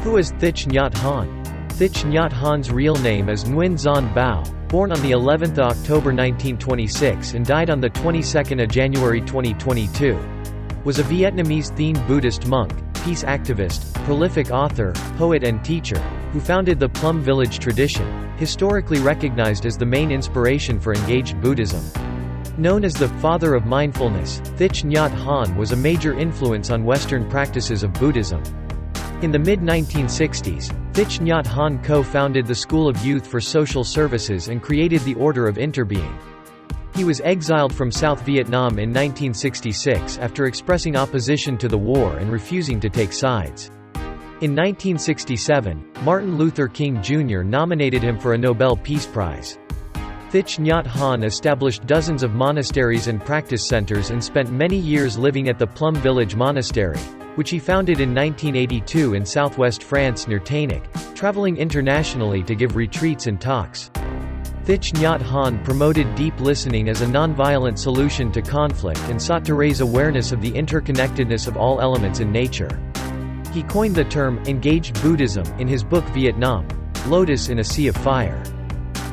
Who is Thich Nhat Hanh? Thich Nhat Hanh's real name is Nguyen Xuan Bao, born on the 11th of October 1926 and died on the 22nd of January 2022. Was a Vietnamese-themed Buddhist monk, peace activist, prolific author, poet and teacher, who founded the Plum Village tradition, historically recognized as the main inspiration for engaged Buddhism. Known as the "father of mindfulness," Thich Nhat Hanh was a major influence on Western practices of Buddhism. In the mid-1960s, Thich Nhat Hanh co-founded the School of Youth for Social Services and created the Order of Interbeing. He was exiled from South Vietnam in 1966 after expressing opposition to the war and refusing to take sides. In 1967, Martin Luther King Jr. nominated him for a Nobel Peace Prize. Thich Nhat Hanh established dozens of monasteries and practice centers and spent many years living at the Plum Village Monastery, which he founded in 1982 in southwest France near Tainic, traveling internationally to give retreats and talks. Thich Nhat Hanh promoted deep listening as a nonviolent solution to conflict and sought to raise awareness of the interconnectedness of all elements in nature. He coined the term, engaged Buddhism, in his book Vietnam, Lotus in a Sea of Fire.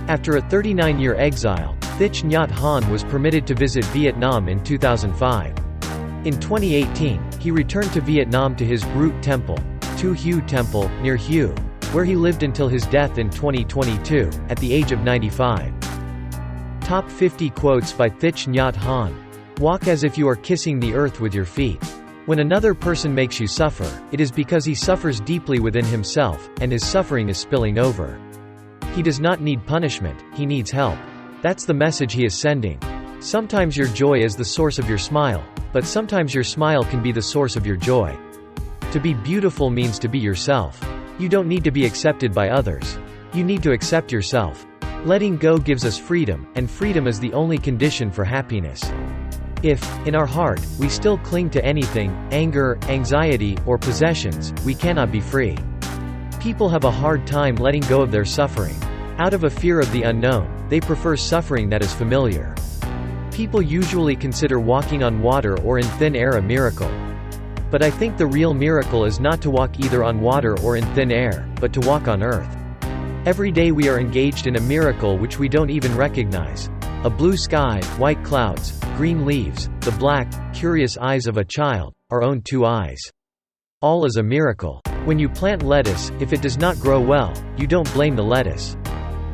After a 39-year exile, Thich Nhat Hanh was permitted to visit Vietnam in 2005. In 2018, he returned to Vietnam to his Root Temple, Tu Hieu Temple, near Hue, where he lived until his death in 2022, at the age of 95. Top 50 quotes by Thich Nhat Hanh. Walk as if you are kissing the earth with your feet. When another person makes you suffer, it is because he suffers deeply within himself, and his suffering is spilling over. He does not need punishment, he needs help. That's the message he is sending. Sometimes your joy is the source of your smile, but sometimes your smile can be the source of your joy. To be beautiful means to be yourself. You don't need to be accepted by others. You need to accept yourself. Letting go gives us freedom, and freedom is the only condition for happiness. If, in our heart, we still cling to anything, anger, anxiety, or possessions, we cannot be free. People have a hard time letting go of their suffering. Out of a fear of the unknown, they prefer suffering that is familiar. People usually consider walking on water or in thin air a miracle. But I think the real miracle is not to walk either on water or in thin air, but to walk on earth. Every day we are engaged in a miracle which we don't even recognize. A blue sky, white clouds, green leaves, the black, curious eyes of a child, our own two eyes. All is a miracle. When you plant lettuce, if it does not grow well, you don't blame the lettuce.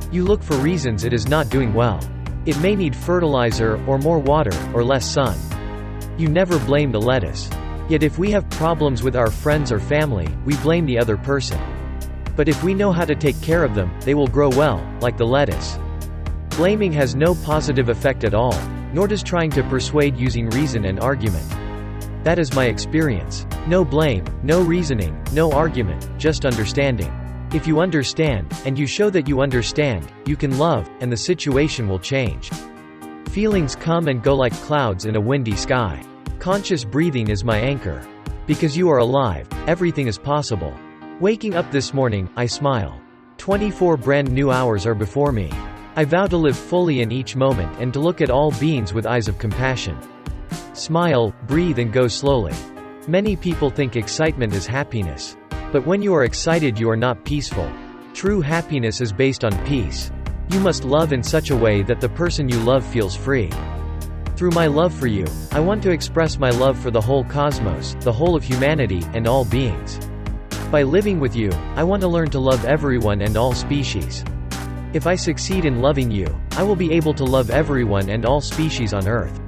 You look for reasons it is not doing well. It may need fertilizer, or more water, or less sun. You never blame the lettuce. Yet if we have problems with our friends or family, we blame the other person. But if we know how to take care of them, they will grow well, like the lettuce. Blaming has no positive effect at all, nor does trying to persuade using reason and argument. That is my experience. No blame, no reasoning, no argument, just understanding. If you understand, and you show that you understand, you can love, and the situation will change. Feelings come and go like clouds in a windy sky. Conscious breathing is my anchor. Because you are alive, everything is possible. Waking up this morning, I smile. 24 brand new hours are before me. I vow to live fully in each moment and to look at all beings with eyes of compassion. Smile, breathe and go slowly. Many people think excitement is happiness. But when you are excited you are not peaceful. True happiness is based on peace. You must love in such a way that the person you love feels free. Through my love for you, I want to express my love for the whole cosmos, the whole of humanity, and all beings. By living with you, I want to learn to love everyone and all species. If I succeed in loving you, I will be able to love everyone and all species on earth.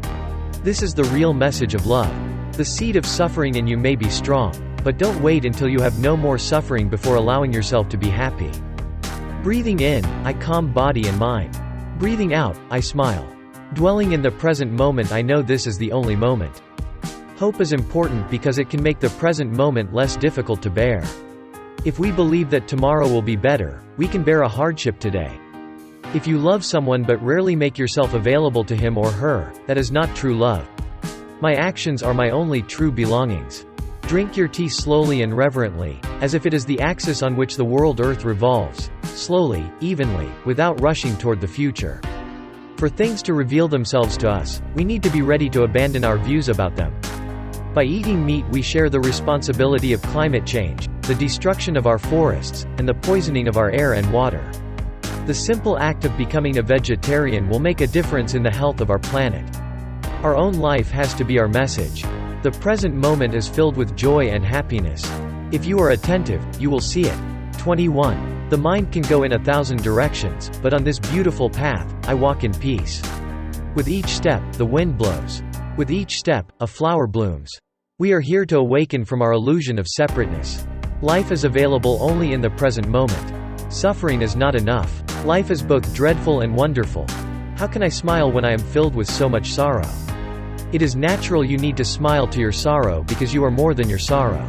This is the real message of love. The seed of suffering in you may be strong, but don't wait until you have no more suffering before allowing yourself to be happy. Breathing in, I calm body and mind. Breathing out, I smile. Dwelling in the present moment, I know this is the only moment. Hope is important because it can make the present moment less difficult to bear. If we believe that tomorrow will be better, we can bear a hardship today. If you love someone but rarely make yourself available to him or her, that is not true love. My actions are my only true belongings. Drink your tea slowly and reverently, as if it is the axis on which the world Earth revolves, slowly, evenly, without rushing toward the future. For things to reveal themselves to us, we need to be ready to abandon our views about them. By eating meat we share the responsibility of climate change, the destruction of our forests, and the poisoning of our air and water. The simple act of becoming a vegetarian will make a difference in the health of our planet. Our own life has to be our message. The present moment is filled with joy and happiness. If you are attentive, you will see it. 21. The mind can go in 1,000 directions, but on this beautiful path, I walk in peace. With each step, the wind blows. With each step, a flower blooms. We are here to awaken from our illusion of separateness. Life is available only in the present moment. Suffering is not enough. Life is both dreadful and wonderful. How can I smile when I am filled with so much sorrow? It is natural you need to smile to your sorrow because you are more than your sorrow.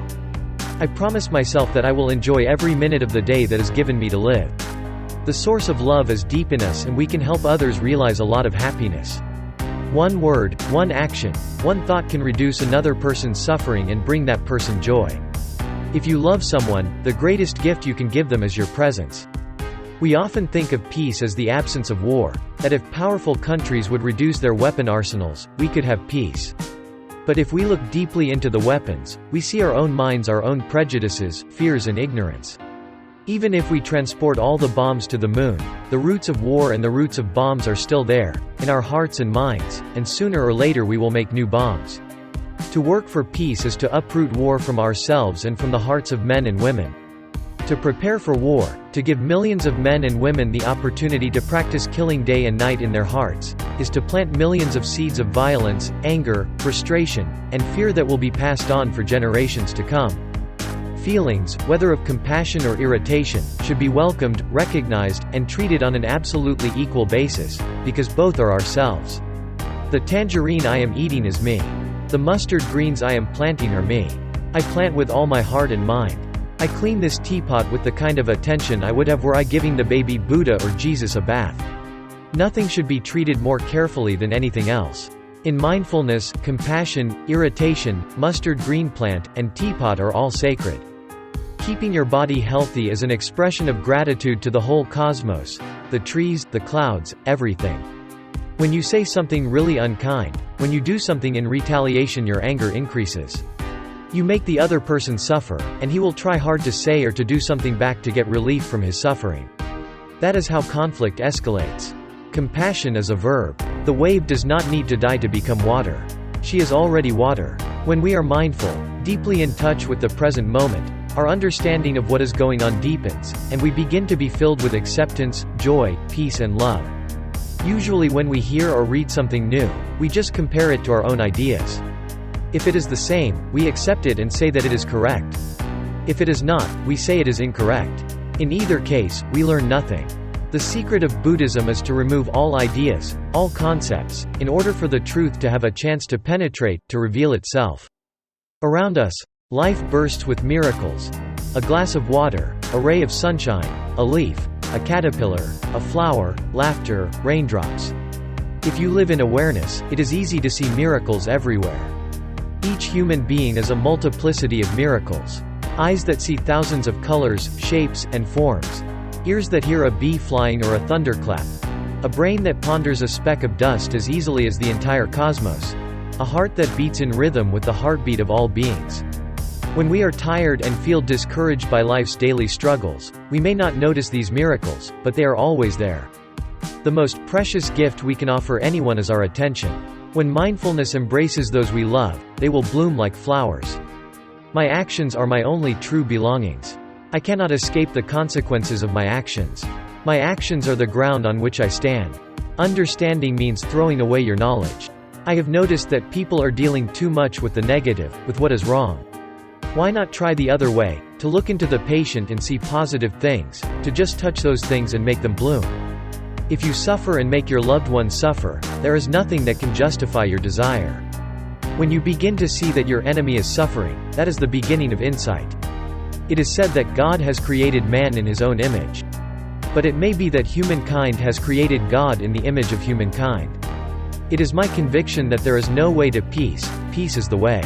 I promise myself that I will enjoy every minute of the day that is given me to live. The source of love is deep in us and we can help others realize a lot of happiness. One word, one action, one thought can reduce another person's suffering and bring that person joy. If you love someone, the greatest gift you can give them is your presence. We often think of peace as the absence of war, that if powerful countries would reduce their weapon arsenals, we could have peace. But if we look deeply into the weapons, we see our own minds, our own prejudices, fears and ignorance. Even if we transport all the bombs to the moon, the roots of war and the roots of bombs are still there, in our hearts and minds, and sooner or later we will make new bombs. To work for peace is to uproot war from ourselves and from the hearts of men and women. To prepare for war, to give millions of men and women the opportunity to practice killing day and night in their hearts, is to plant millions of seeds of violence, anger, frustration, and fear that will be passed on for generations to come. Feelings, whether of compassion or irritation, should be welcomed, recognized, and treated on an absolutely equal basis, because both are ourselves. The tangerine I am eating is me. The mustard greens I am planting are me. I plant with all my heart and mind. I clean this teapot with the kind of attention I would have were I giving the baby Buddha or Jesus a bath. Nothing should be treated more carefully than anything else. In mindfulness, compassion, irritation, mustard green plant, and teapot are all sacred. Keeping your body healthy is an expression of gratitude to the whole cosmos, the trees, the clouds, everything. When you say something really unkind, when you do something in retaliation, your anger increases. You make the other person suffer, and he will try hard to say or to do something back to get relief from his suffering. That is how conflict escalates. Compassion is a verb. The wave does not need to die to become water. She is already water. When we are mindful, deeply in touch with the present moment, our understanding of what is going on deepens, and we begin to be filled with acceptance, joy, peace and love. Usually when we hear or read something new, we just compare it to our own ideas. If it is the same, we accept it and say that it is correct. If it is not, we say it is incorrect. In either case, we learn nothing. The secret of Buddhism is to remove all ideas, all concepts, in order for the truth to have a chance to penetrate, to reveal itself. Around us, life bursts with miracles. A glass of water, a ray of sunshine, a leaf, a caterpillar, a flower, laughter, raindrops. If you live in awareness, it is easy to see miracles everywhere. Each human being is a multiplicity of miracles. Eyes that see thousands of colors, shapes, and forms. Ears that hear a bee flying or a thunderclap. A brain that ponders a speck of dust as easily as the entire cosmos. A heart that beats in rhythm with the heartbeat of all beings. When we are tired and feel discouraged by life's daily struggles, we may not notice these miracles, but they are always there. The most precious gift we can offer anyone is our attention. When mindfulness embraces those we love, they will bloom like flowers. My actions are my only true belongings. I cannot escape the consequences of my actions. My actions are the ground on which I stand. Understanding means throwing away your knowledge. I have noticed that people are dealing too much with the negative, with what is wrong. Why not try the other way, to look into the patient and see positive things, to just touch those things and make them bloom? If you suffer and make your loved ones suffer, there is nothing that can justify your desire. When you begin to see that your enemy is suffering, that is the beginning of insight. It is said that God has created man in his own image. But it may be that humankind has created God in the image of humankind. It is my conviction that there is no way to peace, peace is the way.